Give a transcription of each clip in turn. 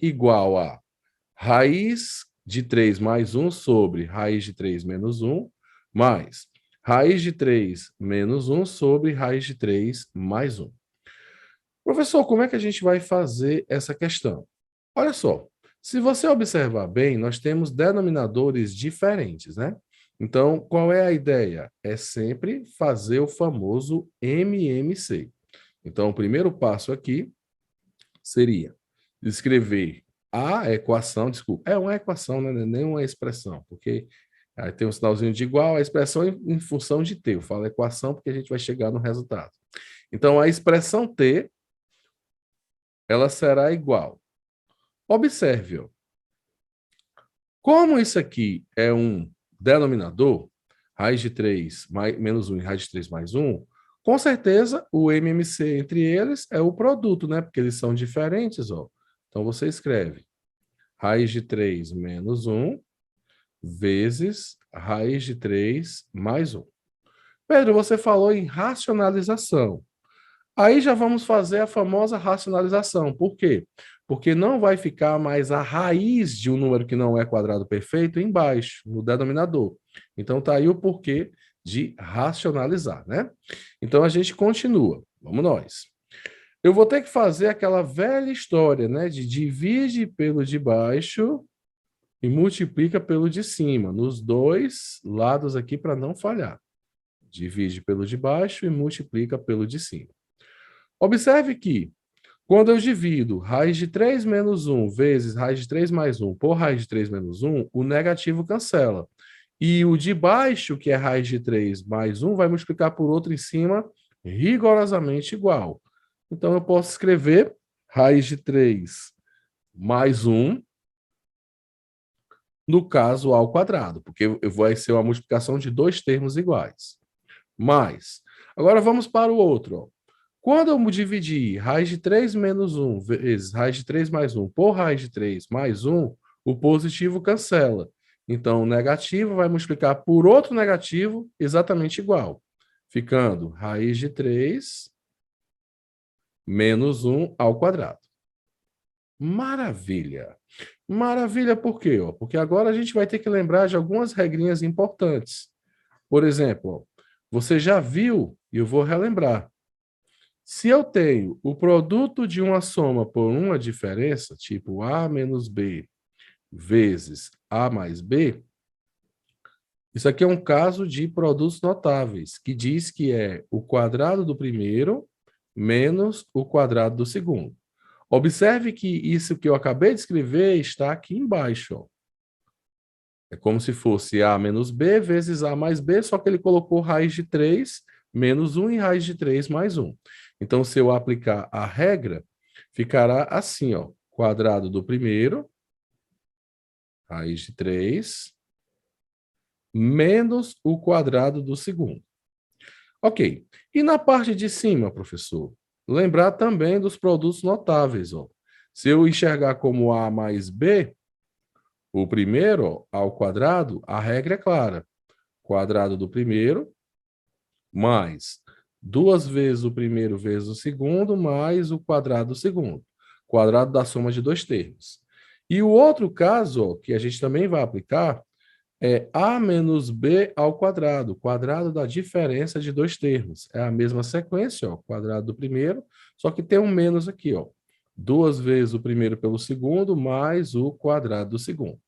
igual a raiz de 3 mais 1 sobre raiz de 3 menos 1, mais raiz de 3 menos 1 sobre raiz de 3 mais 1. Professor, como é que a gente vai fazer essa questão? Olha só, se você observar bem, nós temos denominadores diferentes, né? Então, qual é a ideia? É sempre fazer o famoso MMC. Então, o primeiro passo aqui seria escrever a equação, desculpa, é uma equação, né? Não é nem uma expressão, porque aí tem um sinalzinho de igual, a expressão em função de t. Eu falo equação porque a gente vai chegar no resultado. Então, a expressão t, ela será igual. Observe, ó, como isso aqui é um denominador, raiz de 3 mais, menos 1 e raiz de 3 mais 1, com certeza o MMC entre eles é o produto, né? Porque eles são diferentes, ó. Então, você escreve raiz de 3 menos 1 vezes raiz de 3 mais 1. Pedro, você falou em racionalização. Aí já vamos fazer a famosa racionalização. Por quê? Porque não vai ficar mais a raiz de um número que não é quadrado perfeito embaixo, no denominador. Então, está aí o porquê de racionalizar, né? Então, a gente continua. Vamos nós. Eu vou ter que fazer aquela velha história, né? De divide pelo de baixo e multiplica pelo de cima, nos dois lados aqui para não falhar. Divide pelo de baixo e multiplica pelo de cima. Observe que, quando eu divido raiz de 3 menos 1 vezes raiz de 3 mais 1 por raiz de 3 menos 1, o negativo cancela. E o de baixo, que é raiz de 3 mais 1, vai multiplicar por outro em cima, rigorosamente igual. Então, eu posso escrever raiz de 3 mais 1, no caso ao quadrado, porque vai ser uma multiplicação de dois termos iguais. Mais. Agora vamos para o outro. Ó. Quando eu dividir raiz de 3 menos 1 vezes raiz de 3 mais 1 por raiz de 3 mais 1, o positivo cancela. Então, o negativo vai multiplicar por outro negativo exatamente igual, ficando raiz de 3 menos 1 ao quadrado. Maravilha! Maravilha por quê? Ó? Porque agora a gente vai ter que lembrar de algumas regrinhas importantes. Por exemplo, ó, você já viu, e eu vou relembrar, se eu tenho o produto de uma soma por uma diferença, tipo A menos B vezes A mais B, isso aqui é um caso de produtos notáveis, que diz que é o quadrado do primeiro menos o quadrado do segundo. Observe que isso que eu acabei de escrever está aqui embaixo. Ó. É como se fosse A menos B vezes A mais B, só que ele colocou raiz de 3 menos 1 e raiz de 3 mais 1. Então, se eu aplicar a regra, ficará assim, ó, quadrado do primeiro, raiz de 3, menos o quadrado do segundo. Ok. E na parte de cima, professor? Lembrar também dos produtos notáveis. Ó. Se eu enxergar como A mais B, o primeiro ó, ao quadrado, a regra é clara. Quadrado do primeiro mais 2 vezes o primeiro vezes o segundo, mais o quadrado do segundo. Quadrado da soma de dois termos. E o outro caso, ó, que a gente também vai aplicar, é A menos B ao quadrado, quadrado da diferença de dois termos. É a mesma sequência, ó, quadrado do primeiro, só que tem um menos aqui, ó. 2 vezes o primeiro pelo segundo, mais o quadrado do segundo.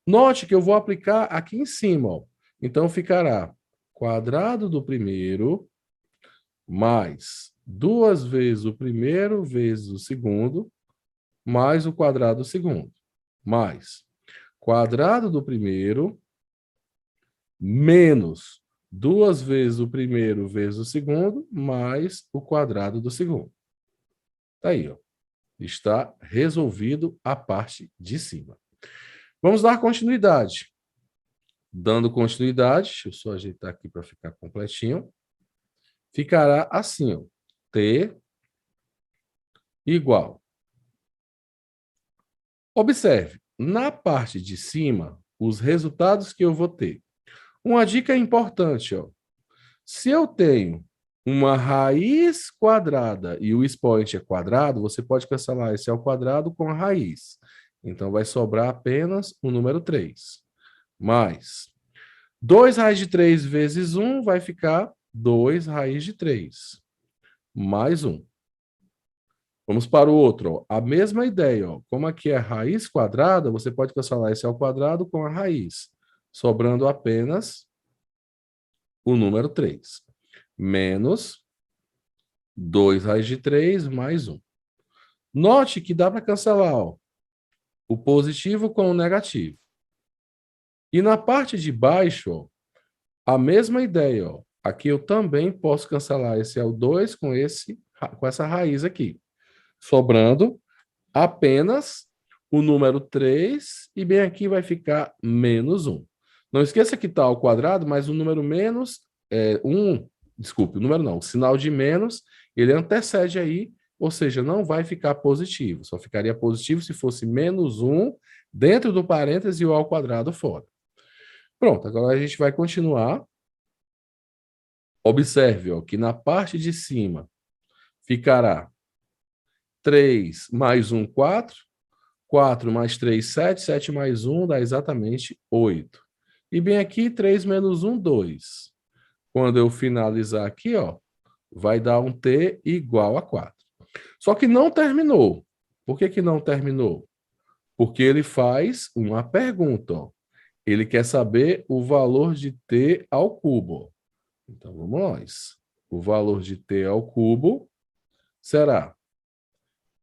Note que eu vou aplicar aqui em cima, ó. Então, ficará quadrado do primeiro mais 2 vezes o primeiro vezes o segundo, mais o quadrado do segundo, mais quadrado do primeiro menos 2 vezes o primeiro vezes o segundo, mais o quadrado do segundo. Tá aí, ó. Está resolvido a parte de cima. Vamos dar continuidade. Dando continuidade, deixa eu só ajeitar aqui para ficar completinho. Ficará assim, ó. T igual. Observe, na parte de cima, os resultados que eu vou ter. Uma dica importante, ó. Se eu tenho uma raiz quadrada e o expoente é quadrado, você pode cancelar esse ao quadrado com a raiz. Então, vai sobrar apenas o número 3. Mais 2 raiz de 3 vezes 1 vai ficar 2 raiz de 3. Mais 1. Vamos para o outro. Ó. A mesma ideia. Ó. Como aqui é raiz quadrada, você pode cancelar esse ao quadrado com a raiz, sobrando apenas o número 3. Menos 2 raiz de 3 mais 1. Note que dá para cancelar ó, o positivo com o negativo. E na parte de baixo, ó, a mesma ideia. Ó. Aqui eu também posso cancelar esse L2 com essa raiz aqui. Sobrando apenas o número 3 e bem aqui vai ficar menos 1. Não esqueça que está ao quadrado, mas o número menos, 1, desculpe, o número não, o sinal de menos, ele antecede aí, ou seja, não vai ficar positivo, só ficaria positivo se fosse menos 1 dentro do parêntese e o ao quadrado fora. Pronto, agora a gente vai continuar. Observe ó, que na parte de cima ficará 3 mais 1, 4. 4 mais 3, 7. 7 mais 1 dá exatamente 8. E bem aqui, 3 menos 1, 2. Quando eu finalizar aqui, ó, vai dar um t igual a 4. Só que não terminou. Por que não terminou? Porque ele faz uma pergunta. Ó. Ele quer saber o valor de t ao cubo. Então, vamos nós. O valor de t ao cubo será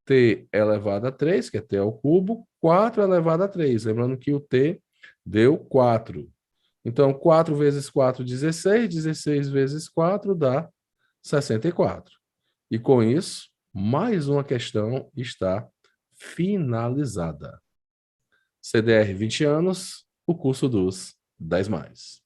t elevado a 3, que é t ao cubo, 4 elevado a 3. Lembrando que o t deu 4. Então, 4 vezes 4, 16. 16 vezes 4 dá 64. E com isso, mais uma questão está finalizada. CDR 20 anos, o curso dos 10 mais.